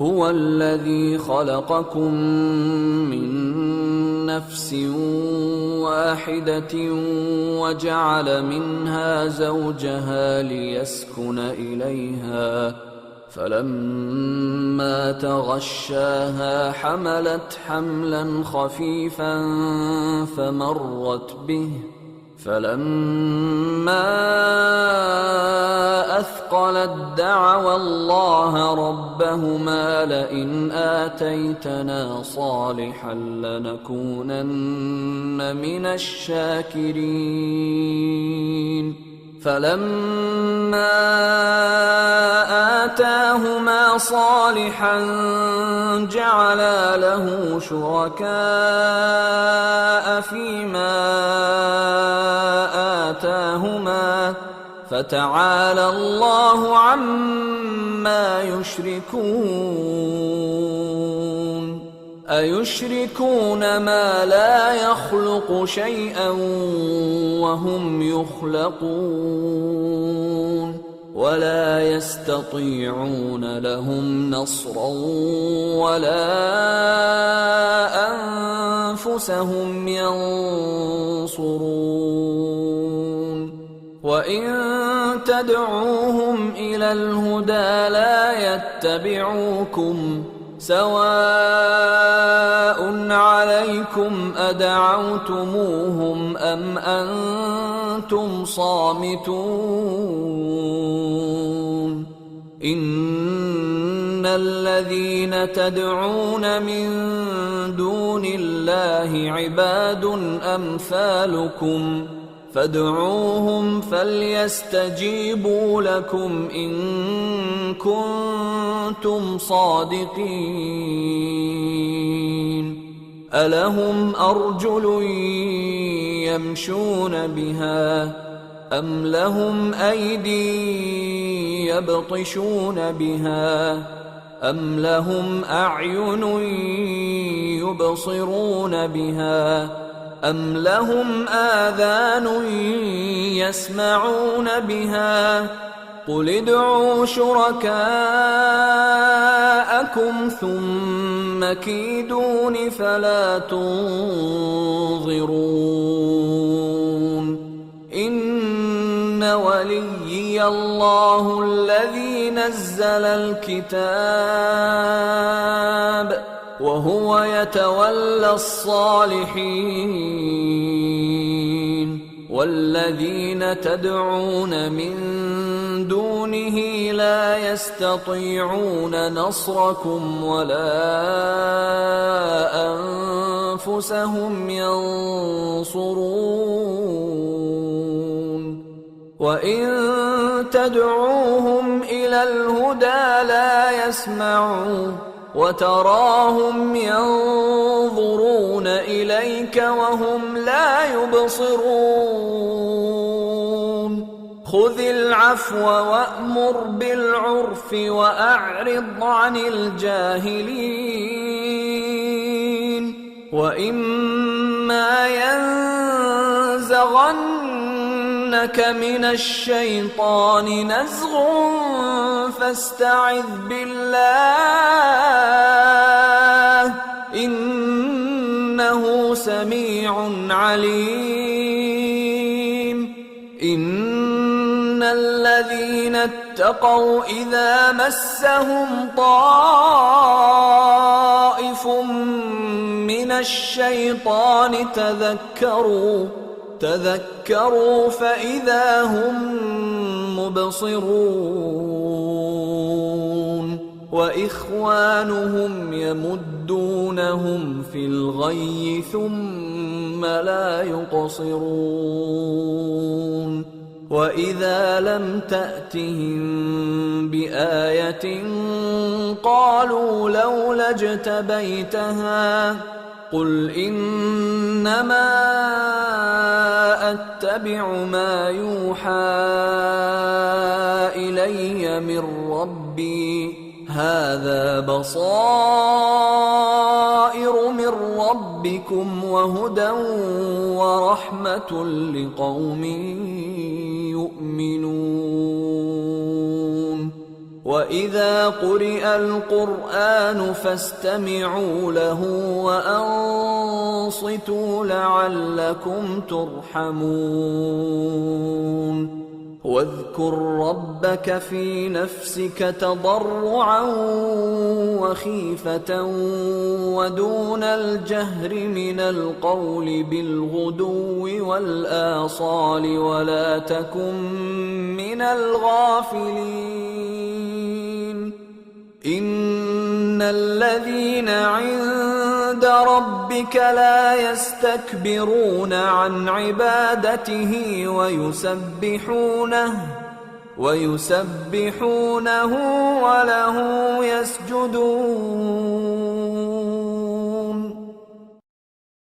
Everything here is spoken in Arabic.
هو الذي خلقكم من نفس واحدة وجعل منها زوجها ليسكن إليها فلما تغشاها حملت حملا خفيفا فمرت به فلما أثقلت دعوا الله ربهما لئن آتيتنا صالحا لنكونن من الشاكرين فلما آتاهما صالحا جعلا له شركاء فيما آتاهما فتعالى الله عما يشركون أيشركون ما لا يخلق شيئا وهم يخلقون ولا يستطيعون لهم نصرا ولا أنفسهم ينصرون وإن تدعوهم إلى الهدى لا يتبعوكم سواء عليكم أدعوتموهم أم أنتم صامتون إن الذين تدعون من دون الله عباد أمثالكم فادعوهم فليستجيبوا لكم إن كنتم صادقين ألهم أرجل يمشون بها أم لهم أيدي يبطشون بها أم لهم أعين يبصرون بها أم لهم آذان يسمعون بها قل ادعوا شركاءكم ثم كيدون فلا تنظرون إن وليي الله الذي نزل الكتاب وهو يتولى الصالحين والذين تدعون من دونه لا يستطيعون نصركم ولا أنفسهم ينصرون وإن تدعوهم إلى الهدى لا يسمعون وتراهم ينظرون إليك وهم لا يبصرون خذ العفو وأمر بالعرف وأعرض عن الجاهلين وإما ينزغنك من الشيطان نزغ فاستعذ بالله إنه سميع عليم إن الذين اتقوا إذا مسهم طائف من الشيطان تذكروا فإذا هم مبصرون وإخوانهم يمدونهم في الغي ثم لا يقصرون وإذا لم تأتهم بآية قالوا لولا اجتبيتها قل إنما أتبع ما يوحى إلي من ربي هذا بصائر من ربكم وهدى ورحمة لقوم يؤمنون وإذا قرئ القرآن فاستمعوا له وأنصتوا لعلكم ترحمون واذكر ربك في نفسك تضرعا وخيفة ودون الجهر من القول بالغدو والآصال ولا تكن من الغافلين إن الذين عند ربك لا يستكبرون عن عبادته ويسبحونه وله يسجدون